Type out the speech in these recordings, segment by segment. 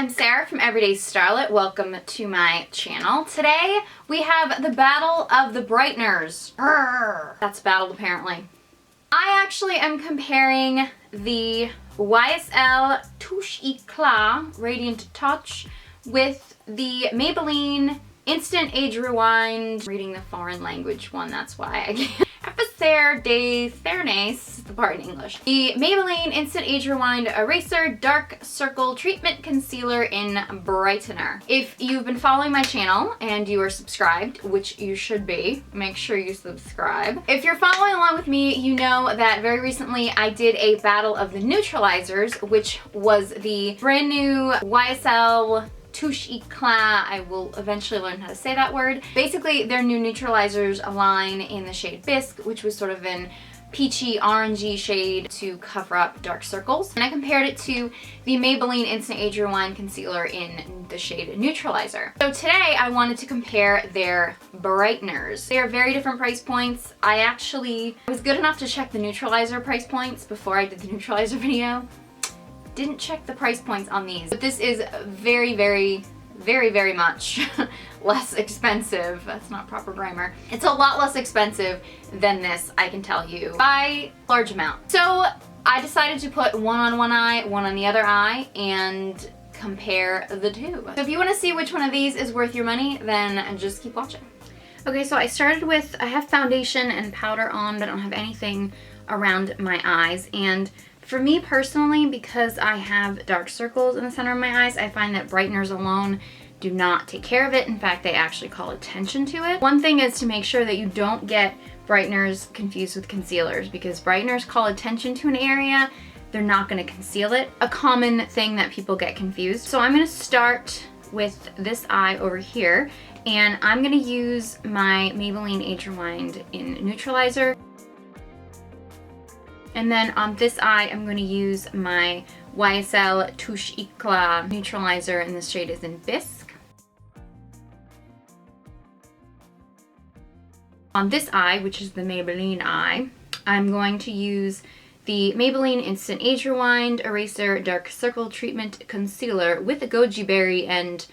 I'm Sarah from Everyday Starlet. Welcome to my channel. Today we have the battle of the Brighteners. That's battled apparently. I actually am comparing the YSL Touche Eclat Radiant Touch with the Maybelline Instant Age Rewind. Reading the foreign language one, that's why I can't. Everyday Starlet, the part in English. The Maybelline Instant Age Rewind Eraser Dark Circle Treatment Concealer in Brightener. If you've been following my channel and you are subscribed, which you should be, make sure you subscribe. If you're following along with me, you know that very recently I did a battle of the neutralizers, which was the brand new YSL Touche Eclat. I will eventually learn how to say that word. Basically, their new neutralizers line in the shade Bisque, which was sort of an peachy orangey shade to cover up dark circles. And I compared it to the Maybelline Instant Age Rewind Concealer in the shade Neutralizer. So today I wanted to compare their Brighteners. They are very different price points. I was good enough to check the Neutralizer price points before I did the Neutralizer video. Didn't check the price points on these, but this is very much less expensive. That's not proper grammar. It's a lot less expensive than this, I can tell you, by a large amount. So I decided to put one on one eye, one on the other eye, and compare the two. So if you want to see which one of these is worth your money, then just keep watching. Okay, so I started with, I have foundation and powder on, but I don't have anything around my eyes. And for me personally, because I have dark circles in the center of my eyes, I find that Brighteners alone do not take care of it. In fact, they actually call attention to it. One thing is to make sure that you don't get Brighteners confused with concealers, because Brighteners call attention to an area, they're not going to conceal it. A common thing that people get confused. So I'm going to start with this eye over here, and I'm going to use my Maybelline Age Rewind in Neutralizer. And then on this eye, I'm going to use my YSL Touche Eclat Neutralizer, and this shade is in Bisque. On this eye, which is the Maybelline eye, I'm going to use the Maybelline Instant Age Rewind Eraser Dark Circle Treatment Concealer with the Goji Berry and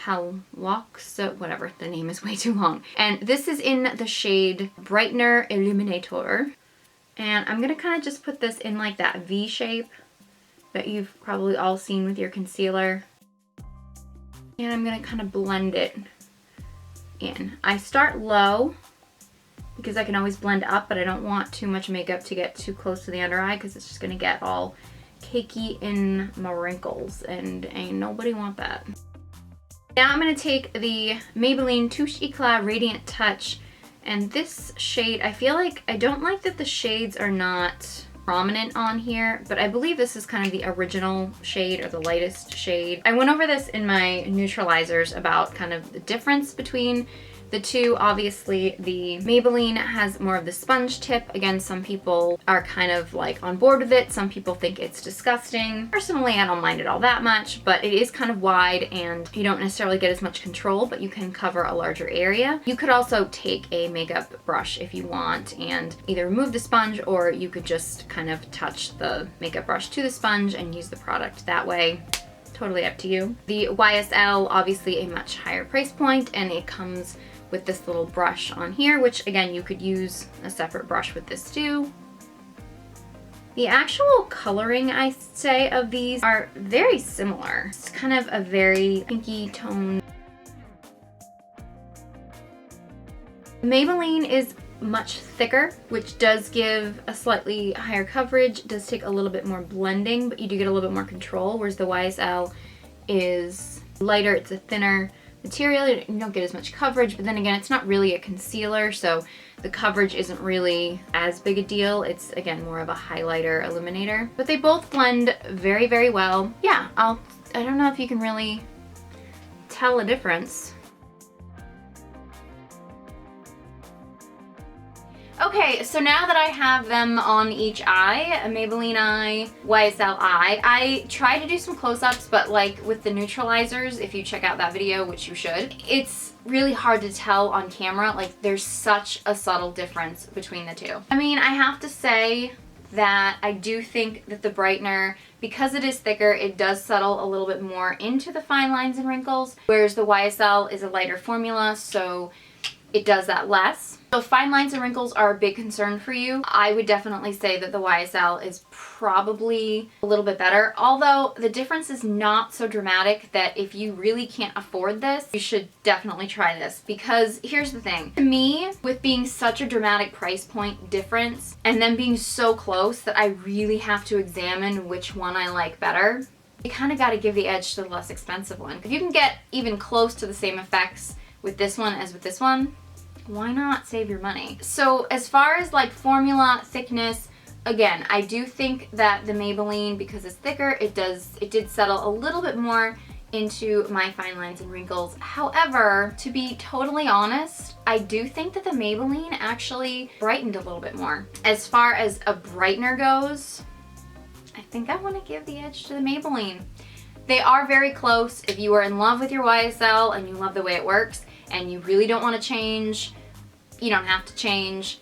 Halox, whatever, the name is way too long. And this is in the shade Brightener Illuminator. And I'm going to kind of just put this in like that V shape that you've probably all seen with your concealer. And I'm going to kind of blend it in. I start low because I can always blend up, but I don't want too much makeup to get too close to the under eye because it's just going to get all cakey in my wrinkles, and ain't nobody want that. Now I'm going to take the Maybelline Touche Eclat Radiant Touch. And this shade, I feel like, I don't like that the shades are not prominent on here, but I believe this is kind of the original shade or the lightest shade. I went over this in my neutralizers about kind of the difference between the two. Obviously, the Maybelline has more of the sponge tip. Again, some people are kind of like on board with it. Some people think it's disgusting. Personally, I don't mind it all that much, but it is kind of wide and you don't necessarily get as much control, but you can cover a larger area. You could also take a makeup brush if you want and either remove the sponge, or you could just kind of touch the makeup brush to the sponge and use the product that way. Totally up to you. The YSL, obviously a much higher price point, and it comes with this little brush on here, which again, you could use a separate brush with this too. The actual coloring, I say, of these are very similar. It's kind of a very pinky tone. Maybelline is much thicker, which does give a slightly higher coverage. It does take a little bit more blending, but you do get a little bit more control, whereas the YSL is lighter, it's a thinner material, you don't get as much coverage, but then again, it's not really a concealer, so the coverage isn't really as big a deal. It's, again, more of a highlighter illuminator. But they both blend very well. Yeah, I don't know if you can really tell a difference. Okay, so now that I have them on each eye, a Maybelline eye, YSL eye, I try to do some close-ups, but like with the neutralizers, if you check out that video, which you should, it's really hard to tell on camera. Like, there's such a subtle difference between the two. I mean, I have to say that I do think that the Brightener because it is thicker, it does settle a little bit more into the fine lines and wrinkles, whereas the YSL is a lighter formula, so it does that less. So if fine lines and wrinkles are a big concern for you, I would definitely say that the YSL is probably a little bit better, although the difference is not so dramatic that if you really can't afford this, you should definitely try this. Because here's the thing, to me, with being such a dramatic price point difference and then being so close that I really have to examine which one I like better, you kind of got to give the edge to the less expensive one. If you can get even close to the same effects with this one as with this one, why not save your money? So as far as like formula, thickness, again, I do think that the Maybelline, because it's thicker, it did settle a little bit more into my fine lines and wrinkles. However, to be totally honest, I do think that the Maybelline actually brightened a little bit more. As far as a brightener goes, I think I want to give the edge to the Maybelline. They are very close. If you are in love with your YSL and you love the way it works and you really don't want to change, you don't have to change.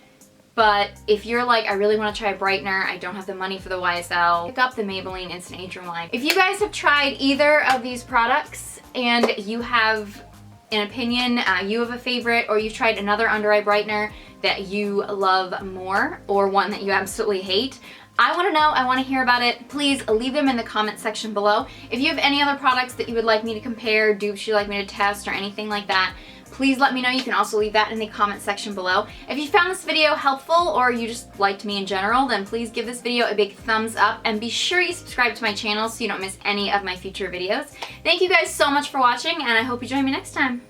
But if you're like, I really want to try a brightener, I don't have the money for the YSL, pick up the Maybelline Instant Age Rewind. If you guys have tried either of these products and you have an opinion, you have a favorite, or you've tried another under eye brightener that you love more, or one that you absolutely hate, I want to know, I want to hear about it. Please leave them in the comment section below. If you have any other products that you would like me to compare, dupes you'd like me to test, or anything like that, please let me know. You can also leave that in the comment section below. If you found this video helpful, or you just liked me in general, then please give this video a big thumbs up and be sure you subscribe to my channel so you don't miss any of my future videos. Thank you guys so much for watching, and I hope you join me next time.